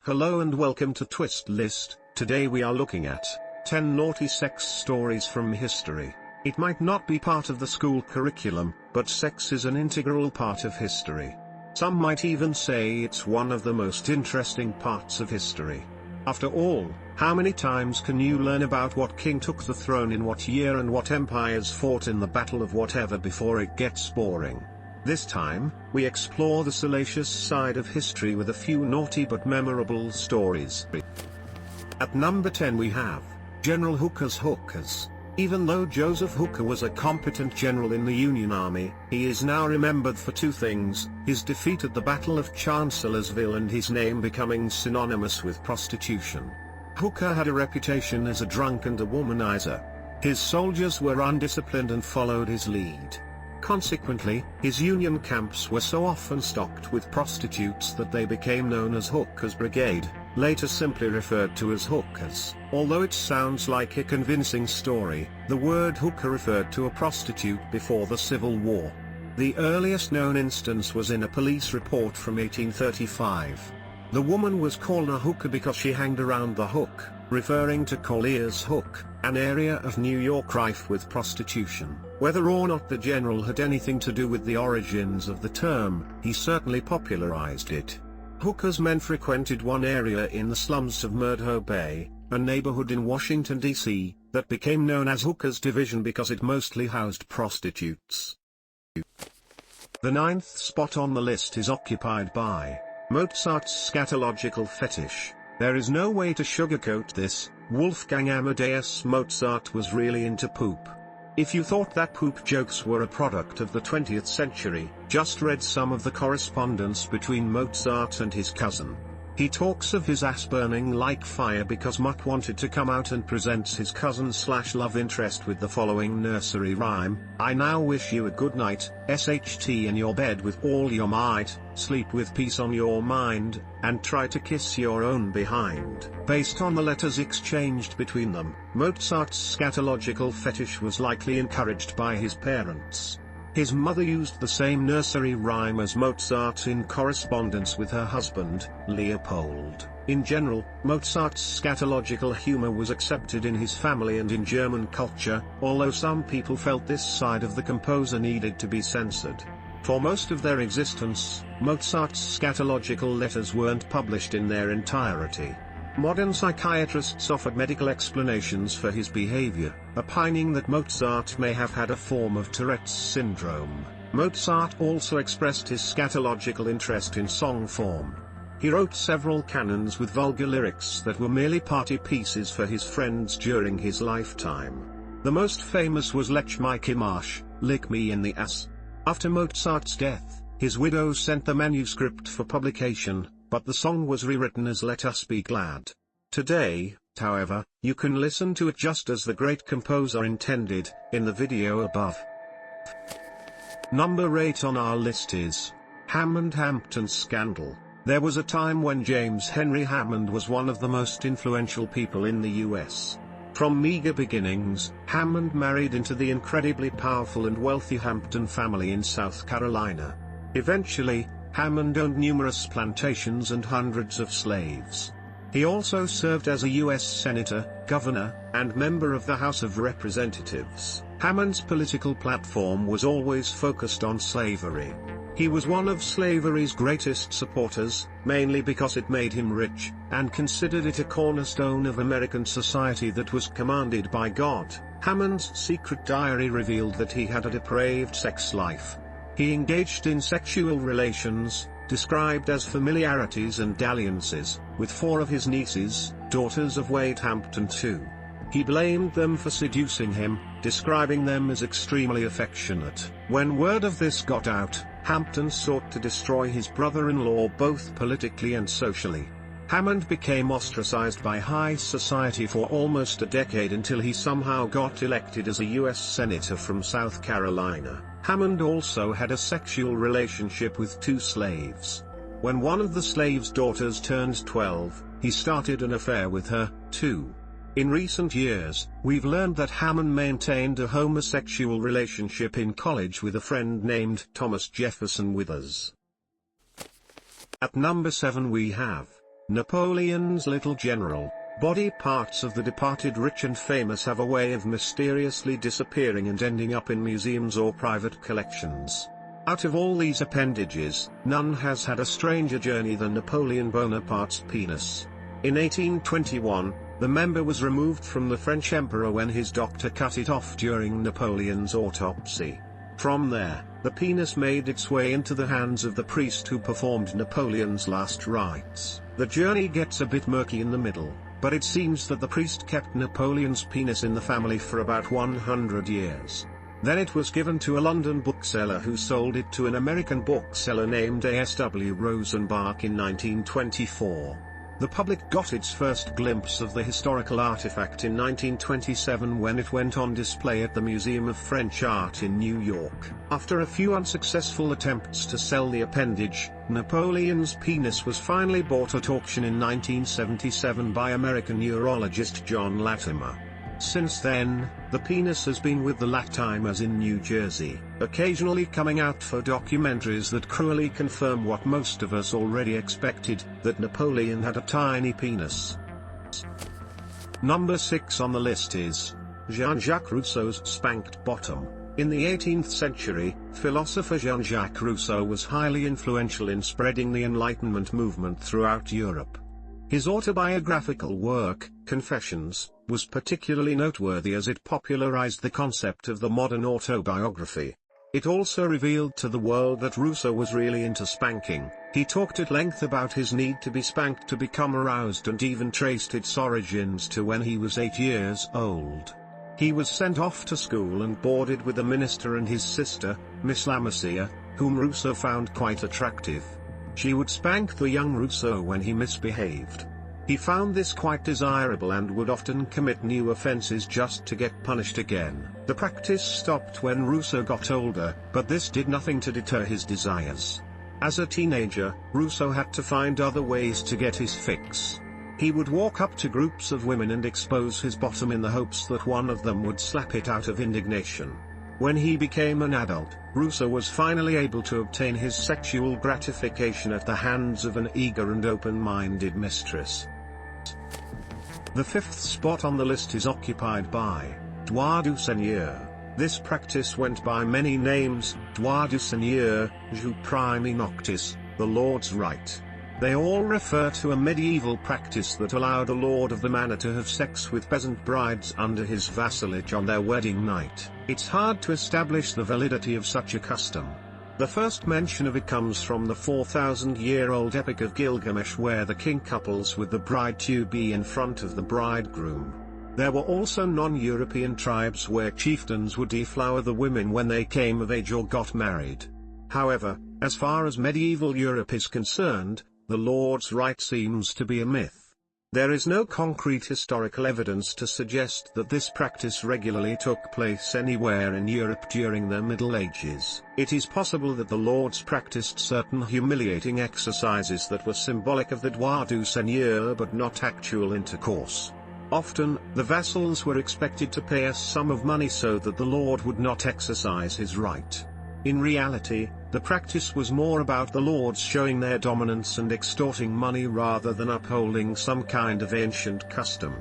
Hello and welcome to Twist List. Today we are looking at 10 naughty sex stories from history. It might not be part of the school curriculum, but sex is an integral part of history. Some might even say it's one of the most interesting parts of history. After all, how many times can you learn about what king took the throne in what year and what empires fought in the battle of whatever before it gets boring? This time, we explore the salacious side of history with a few naughty but memorable stories. At number 10 we have General Hooker's Hookers. Even though Joseph Hooker was a competent general in the Union Army, he is now remembered for two things: his defeat at the Battle of Chancellorsville and his name becoming synonymous with prostitution. Hooker had a reputation as a drunk and a womanizer. His soldiers were undisciplined and followed his lead. Consequently, his Union camps were so often stocked with prostitutes that they became known as Hooker's Brigade, later simply referred to as Hookers. Although it sounds like a convincing story, the word hooker referred to a prostitute before the Civil War. The earliest known instance was in a police report from 1835. The woman was called a hooker because she hanged around the hook, referring to Collier's Hook, an area of New York rife with prostitution. Whether or not the general had anything to do with the origins of the term, he certainly popularized it. Hookers men frequented one area in the slums of Murdo Bay, a neighborhood in Washington, D.C., that became known as Hooker's Division because it mostly housed prostitutes. The ninth spot on the list is occupied by Mozart's scatological fetish. There is no way to sugarcoat this. Wolfgang Amadeus Mozart was really into poop. If you thought that poop jokes were a product of the 20th century, just read some of the correspondence between Mozart and his cousin. He talks of his ass burning like fire because Mutt wanted to come out and presents his cousin/love interest with the following nursery rhyme: I now wish you a good night, SHT in your bed with all your might, sleep with peace on your mind, and try to kiss your own behind. Based on the letters exchanged between them, Mozart's scatological fetish was likely encouraged by his parents. His mother used the same nursery rhyme as Mozart in correspondence with her husband, Leopold. In general, Mozart's scatological humor was accepted in his family and in German culture, although some people felt this side of the composer needed to be censored. For most of their existence, Mozart's scatological letters weren't published in their entirety. Modern psychiatrists offered medical explanations for his behavior, opining that Mozart may have had a form of Tourette's syndrome. Mozart also expressed his scatological interest in song form. He wrote several canons with vulgar lyrics that were merely party pieces for his friends during his lifetime. The most famous was Lech Mich im Arsch, Lick Me in the Ass. After Mozart's death, his widow sent the manuscript for publication, but the song was rewritten as Let Us Be Glad. Today, however, you can listen to it just as the great composer intended, in the video above. Number 8 on our list is Hammond-Hampton Scandal. There was a time when James Henry Hammond was one of the most influential people in the U.S. From meager beginnings, Hammond married into the incredibly powerful and wealthy Hampton family in South Carolina. Eventually, Hammond owned numerous plantations and hundreds of slaves. He also served as a U.S. senator, governor, and member of the House of Representatives. Hammond's political platform was always focused on slavery. He was one of slavery's greatest supporters, mainly because it made him rich, and considered it a cornerstone of American society that was commanded by God. Hammond's secret diary revealed that he had a depraved sex life. He engaged in sexual relations, described as familiarities and dalliances, with 4 of his nieces, daughters of Wade Hampton II. He blamed them for seducing him, describing them as extremely affectionate. When word of this got out, Hampton sought to destroy his brother-in-law both politically and socially. Hammond became ostracized by high society for almost a decade until he somehow got elected as a U.S. Senator from South Carolina. Hammond also had a sexual relationship with 2 slaves. When one of the slaves' daughters turned 12, he started an affair with her, too. In recent years, we've learned that Hammond maintained a homosexual relationship in college with a friend named Thomas Jefferson Withers. At number 7 we have Napoleon's little general. Body parts of the departed rich and famous have a way of mysteriously disappearing and ending up in museums or private collections. Out of all these appendages, none has had a stranger journey than Napoleon Bonaparte's penis. In 1821, the member was removed from the French emperor when his doctor cut it off during Napoleon's autopsy. From there, the penis made its way into the hands of the priest who performed Napoleon's last rites. The journey gets a bit murky in the middle, but it seems that the priest kept Napoleon's penis in the family for about 100 years. Then it was given to a London bookseller who sold it to an American bookseller named A.S.W. Rosenbach in 1924. The public got its first glimpse of the historical artifact in 1927 when it went on display at the Museum of French Art in New York. After a few unsuccessful attempts to sell the appendage, Napoleon's penis was finally bought at auction in 1977 by American urologist John Latimer. Since then, the penis has been with the Latimers in New Jersey, occasionally coming out for documentaries that cruelly confirm what most of us already expected, that Napoleon had a tiny penis. Number 6 on the list is Jean-Jacques Rousseau's spanked bottom. In the 18th century, philosopher Jean-Jacques Rousseau was highly influential in spreading the Enlightenment movement throughout Europe. His autobiographical work, Confessions, was particularly noteworthy as it popularized the concept of the modern autobiography. It also revealed to the world that Rousseau was really into spanking. He talked at length about his need to be spanked to become aroused and even traced its origins to when he was 8 years old. He was sent off to school and boarded with a minister and his sister, Miss Lamassia, whom Rousseau found quite attractive. She would spank the young Rousseau when he misbehaved. He found this quite desirable and would often commit new offenses just to get punished again. The practice stopped when Rousseau got older, but this did nothing to deter his desires. As a teenager, Rousseau had to find other ways to get his fix. He would walk up to groups of women and expose his bottom in the hopes that one of them would slap it out of indignation. When he became an adult, Rousseau was finally able to obtain his sexual gratification at the hands of an eager and open-minded mistress. The 5th spot on the list is occupied by droit du seigneur. This practice went by many names: droit du seigneur, jus primi noctis, the Lord's right. They all refer to a medieval practice that allowed a lord of the manor to have sex with peasant brides under his vassalage on their wedding night. It's hard to establish the validity of such a custom. The first mention of it comes from the 4,000-year-old Epic of Gilgamesh, where the king couples with the bride to be in front of the bridegroom. There were also non-European tribes where chieftains would deflower the women when they came of age or got married. However, as far as medieval Europe is concerned, the Lord's right seems to be a myth. There is no concrete historical evidence to suggest that this practice regularly took place anywhere in Europe during the Middle Ages. It is possible that the lords practiced certain humiliating exercises that were symbolic of the droit du seigneur but not actual intercourse. Often, the vassals were expected to pay a sum of money so that the lord would not exercise his right. In reality, the practice was more about the lords showing their dominance and extorting money rather than upholding some kind of ancient custom.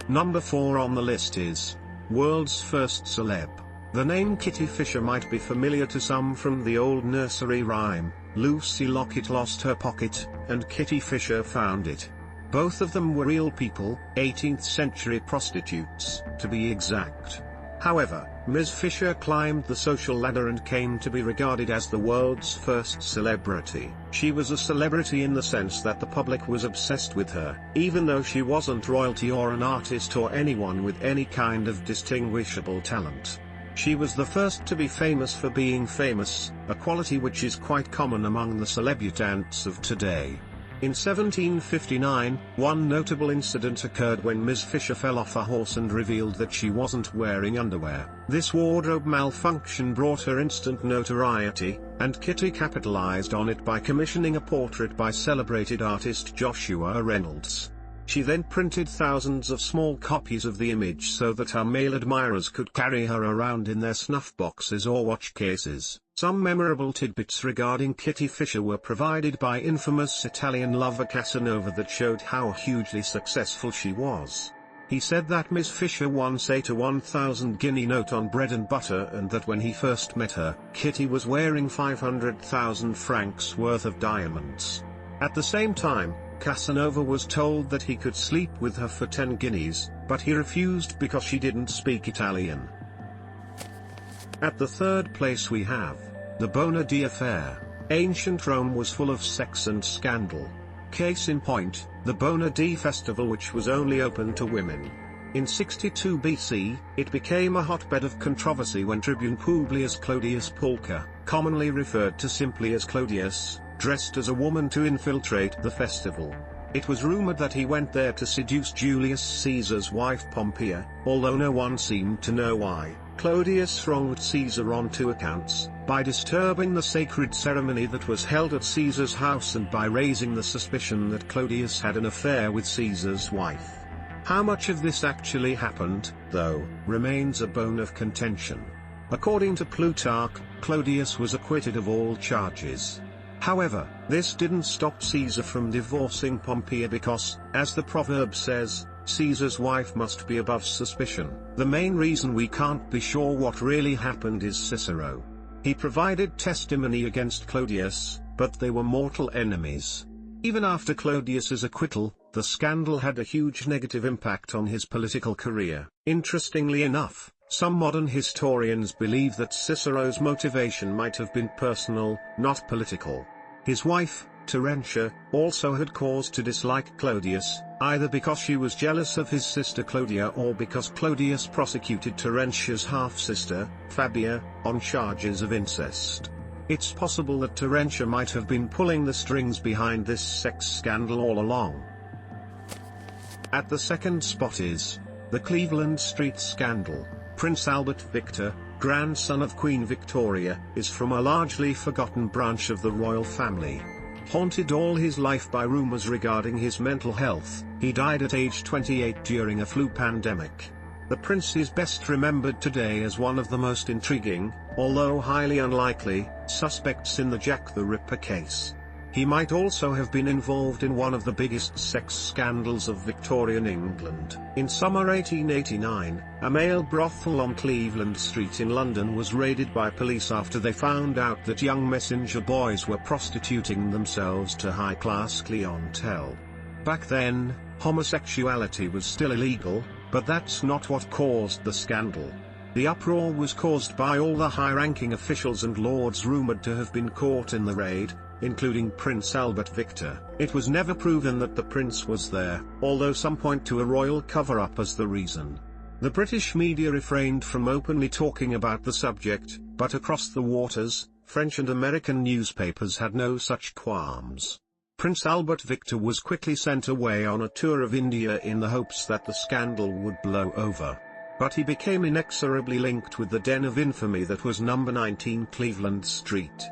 Number 4 on the list is world's first celeb. The name Kitty Fisher might be familiar to some from the old nursery rhyme, Lucy Locket lost her pocket, and Kitty Fisher found it. Both of them were real people, 18th century prostitutes, to be exact. However, Ms. Fisher climbed the social ladder and came to be regarded as the world's first celebrity. She was a celebrity in the sense that the public was obsessed with her, even though she wasn't royalty or an artist or anyone with any kind of distinguishable talent. She was the first to be famous for being famous, a quality which is quite common among the celebutantes of today. In 1759, one notable incident occurred when Ms. Fisher fell off a horse and revealed that she wasn't wearing underwear. This wardrobe malfunction brought her instant notoriety, and Kitty capitalized on it by commissioning a portrait by celebrated artist Joshua Reynolds. She then printed thousands of small copies of the image so that her male admirers could carry her around in their snuff boxes or watch cases. Some memorable tidbits regarding Kitty Fisher were provided by infamous Italian lover Casanova that showed how hugely successful she was. He said that Miss Fisher once ate a 1,000 guinea note on bread and butter, and that when he first met her, Kitty was wearing 500,000 francs worth of diamonds. At the same time, Casanova was told that he could sleep with her for 10 guineas, but he refused because she didn't speak Italian. At the third place we have the Bonardi affair. Ancient Rome was full of sex and scandal. Case in point, the Bonardi festival, which was only open to women. In 62 BC, it became a hotbed of controversy when Tribune Publius Clodius Pulcher, commonly referred to simply as Clodius, dressed as a woman to infiltrate the festival. It was rumored that he went there to seduce Julius Caesar's wife Pompeia, although no one seemed to know why. Clodius wronged Caesar on two accounts: by disturbing the sacred ceremony that was held at Caesar's house and by raising the suspicion that Clodius had an affair with Caesar's wife. How much of this actually happened, though, remains a bone of contention. According to Plutarch, Clodius was acquitted of all charges. However, this didn't stop Caesar from divorcing Pompeia because, as the proverb says, Caesar's wife must be above suspicion. The main reason we can't be sure what really happened is Cicero. He provided testimony against Clodius, but they were mortal enemies. Even after Clodius's acquittal, the scandal had a huge negative impact on his political career. Interestingly enough, some modern historians believe that Cicero's motivation might have been personal, not political. His wife, Terentia, also had cause to dislike Clodius, either because she was jealous of his sister Clodia or because Clodius prosecuted Terentia's half-sister, Fabia, on charges of incest. It's possible that Terentia might have been pulling the strings behind this sex scandal all along. At the second spot is the Cleveland Street Scandal. Prince Albert Victor, grandson of Queen Victoria, is from a largely forgotten branch of the royal family. Haunted all his life by rumors regarding his mental health, he died at age 28 during a flu pandemic. The prince is best remembered today as one of the most intriguing, although highly unlikely, suspects in the Jack the Ripper case. He might also have been involved in one of the biggest sex scandals of Victorian England. In summer 1889, a male brothel on Cleveland Street in London was raided by police after they found out that young messenger boys were prostituting themselves to high-class clientele. Back then, homosexuality was still illegal, but that's not what caused the scandal. The uproar was caused by all the high-ranking officials and lords rumored to have been caught in the raid, including Prince Albert Victor. It was never proven that the prince was there, although some point to a royal cover-up as the reason. The British media refrained from openly talking about the subject, but across the waters, French and American newspapers had no such qualms. Prince Albert Victor was quickly sent away on a tour of India in the hopes that the scandal would blow over. But he became inexorably linked with the den of infamy that was number 19 Cleveland Street.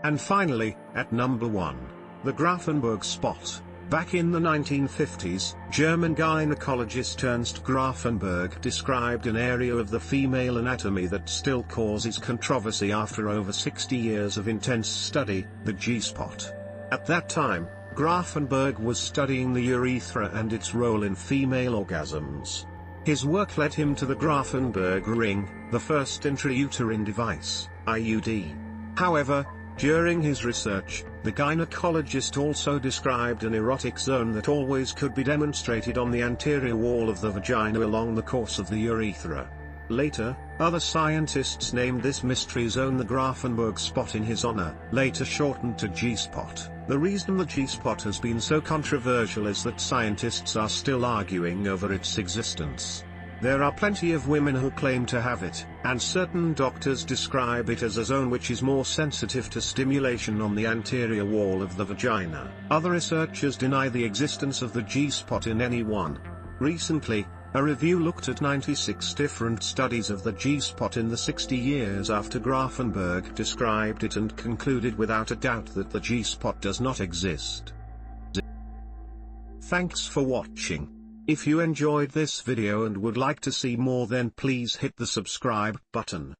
And finally, at number 1, the Grafenberg spot. Back in the 1950s, German gynecologist Ernst Grafenberg described an area of the female anatomy that still causes controversy after over 60 years of intense study, the G-spot. At that time, Grafenberg was studying the urethra and its role in female orgasms. His work led him to the Grafenberg ring, the first intrauterine device, IUD. However, during his research, the gynecologist also described an erotic zone that always could be demonstrated on the anterior wall of the vagina along the course of the urethra. Later, other scientists named this mystery zone the Grafenberg spot in his honor, later shortened to G-spot. The reason the G-spot has been so controversial is that scientists are still arguing over its existence. There are plenty of women who claim to have it, and certain doctors describe it as a zone which is more sensitive to stimulation on the anterior wall of the vagina. Other researchers deny the existence of the G-spot in any one. Recently, a review looked at 96 different studies of the G-spot in the 60 years after Grafenberg described it and concluded without a doubt that the G-spot does not exist. Thanks for watching. If you enjoyed this video and would like to see more, then please hit the subscribe button.